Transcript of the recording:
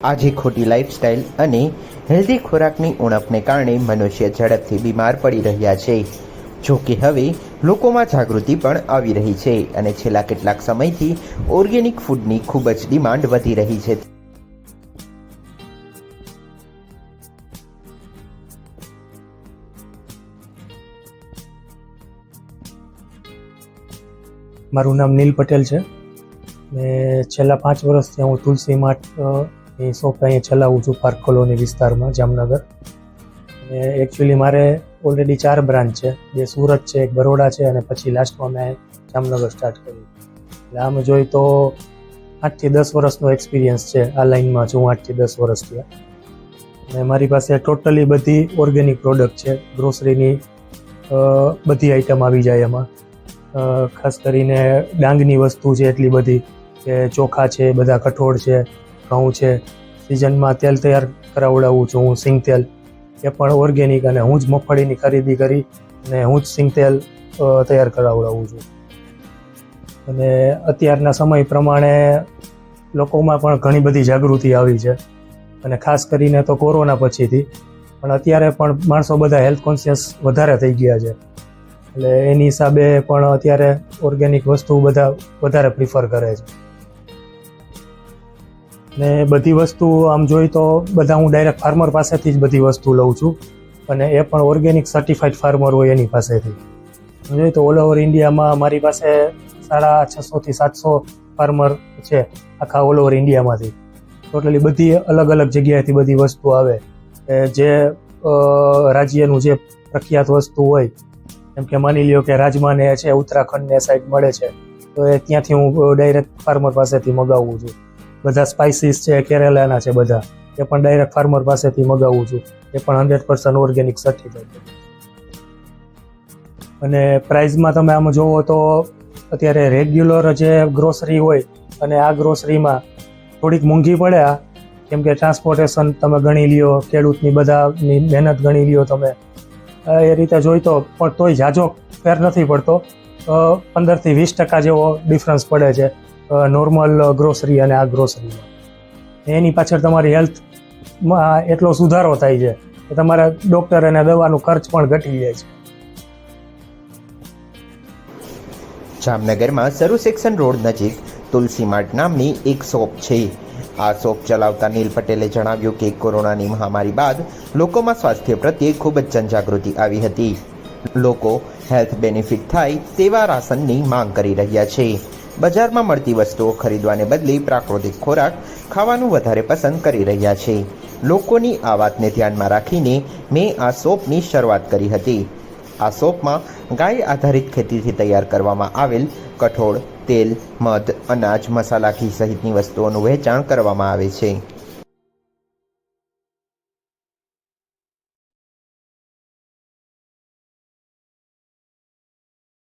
આજે ખોટી લાઇફસ્ટાઇલ અને હેલ્ધી ખોરાકની ઉણપને કારણે મનુષ્ય ઝડપથી બીમાર પડી રહ્યા છે. જો કે હવે લોકોમાં જાગૃતિ પણ આવી રહી છે અને છેલ્લા કેટલાક સમયથી ઓર્ગેનિક ફૂડની ખૂબ જ ડિમાન્ડ વધી રહી છે. મારું નામ નીલ પટેલ છે. મેં છેલ્લા 5 વર્ષથી હું તુલસી માર્ટ ની શોપ અહીં ચલાવું છું પાર્ક કોલોની વિસ્તારમાં જામનગર. અને એકચ્યુઅલી મારે ઓલરેડી 4 બ્રાન્ચ છે, 2 સુરત છે, 1 બરોડા છે અને પછી લાસ્ટમાં મેં જામનગર સ્ટાર્ટ કર્યું. એટલે આમ જોઈએ તો 8 થી 10 વર્ષનો એક્સપિરિયન્સ છે. આ લાઇનમાં છું 8 થી 10 વર્ષથી. અને મારી પાસે ટોટલી બધી ઓર્ગેનિક પ્રોડક્ટ છે. ગ્રોસરીની બધી આઈટમ આવી જાય એમાં. ખાસ કરીને ડાંગની વસ્તુ છે એટલી બધી, કે ચોખા છે, બધા કઠોળ છે, ઘઉં છે. સિઝનમાં તેલ તૈયાર કરાવડાવું છું હું, સિંગ તેલ, એ પણ ઓર્ગેનિક, અને હું જ મગફળીની ખરીદી કરી અને હું જ સિંગ તેલ તૈયાર કરાવડાવું છું. અને અત્યારના સમય પ્રમાણે લોકોમાં પણ ઘણી બધી જાગૃતિ આવી છે, અને ખાસ કરીને તો કોરોના પછીથી. પણ અત્યારે પણ માણસો બધા હેલ્થ કોન્શિયસ વધારે થઈ ગયા છે. એટલે એની હિસાબે પણ અત્યારે ઓર્ગેનિક વસ્તુ બધા વધારે પ્રિફર કરે છે. ને બધી વસ્તુ આમ જોઈ તો બધા હું ડાયરેક્ટ ફાર્મર પાસેથી જ બધી વસ્તુ લઉં છું, અને એ પણ ઓર્ગેનિક સર્ટિફાઈડ ફાર્મર હોય એની પાસેથી. જોઈએ તો ઓલ ઓવર ઇન્ડિયામાં મારી પાસે 650 થી 700 ફાર્મર છે આખા ઓલ ઓવર ઇન્ડિયામાંથી. ટોટલી બધી અલગ અલગ જગ્યાએથી બધી વસ્તુ આવે. જે રાજ્યનું જે પ્રખ્યાત વસ્તુ હોય, જેમ કે માની લ્યો કે રાજમાને છે ઉત્તરાખંડને સાઈડ મળે છે, તો એ ત્યાંથી હું ડાયરેક્ટ ફાર્મર પાસેથી મગાવું છું. બધા સ્પાઇસીસ છે કેરેલાના છે, બધા એ પણ ડાયરેક્ટ ફાર્મર પાસેથી મગાવું છું. એ પણ 100% ઓર્ગેનિક સર્ટિફાઈડ. અને પ્રાઇઝમાં તમે આમ જોવો તો અત્યારે રેગ્યુલર જે ગ્રોસરી હોય અને આ ગ્રોસરીમાં થોડીક મોંઘી પડે. કેમ કે ટ્રાન્સપોર્ટેશન તમે ગણી લ્યો, ખેડૂતની બધાની મહેનત ગણી લ્યો તમે, એ રીતે જોઈ તો પણ તોય ઝાઝો ફેર નથી પડતો. 15 થી 20% જેવો ડિફરન્સ પડે છે નોર્મલ ગ્રોસરી અને આ ગ્રોસરીમાં. એની પાછળ તમારી હેલ્થમાં એટલો સુધારો થાય છે કે તમારા ડૉક્ટર અને દવાનો ખર્ચ પણ ઘટી જાય છે. જામનગરમાં સરુ સેક્શન રોડ નજીક તુલસી માર્ટ નામની એક શોપ છે. આ શોપ ચલાવતા નીલ પટેલે જણાવ્યું કે કોરોનાની મહામારી બાદ લોકોમાં સ્વાસ્થ્ય પ્રત્યે ખૂબ જ જનજાગૃતિ આવી હતી. લોકો હેલ્થ બેનિફિટ થાય તેવા રાશનની માંગ કરી રહ્યા છે. બજારમાં મળતી વસ્તુઓ ખરીદવાને બદલે પ્રાકૃતિક ખોરાક ખાવાનું વધારે પસંદ કરી રહ્યા છે. લોકોની આ વાતને ધ્યાનમાં રાખીને મેં આ શોપની શરૂઆત કરી હતી. આ શોપમાં ગાય આધારિત ખેતીથી તૈયાર કરવામાં આવેલ કઠોળ, તેલ, મધ, અનાજ, મસાલા, ઘી સહિતની વસ્તુઓનું વહેંચાણ કરવામાં આવે છે.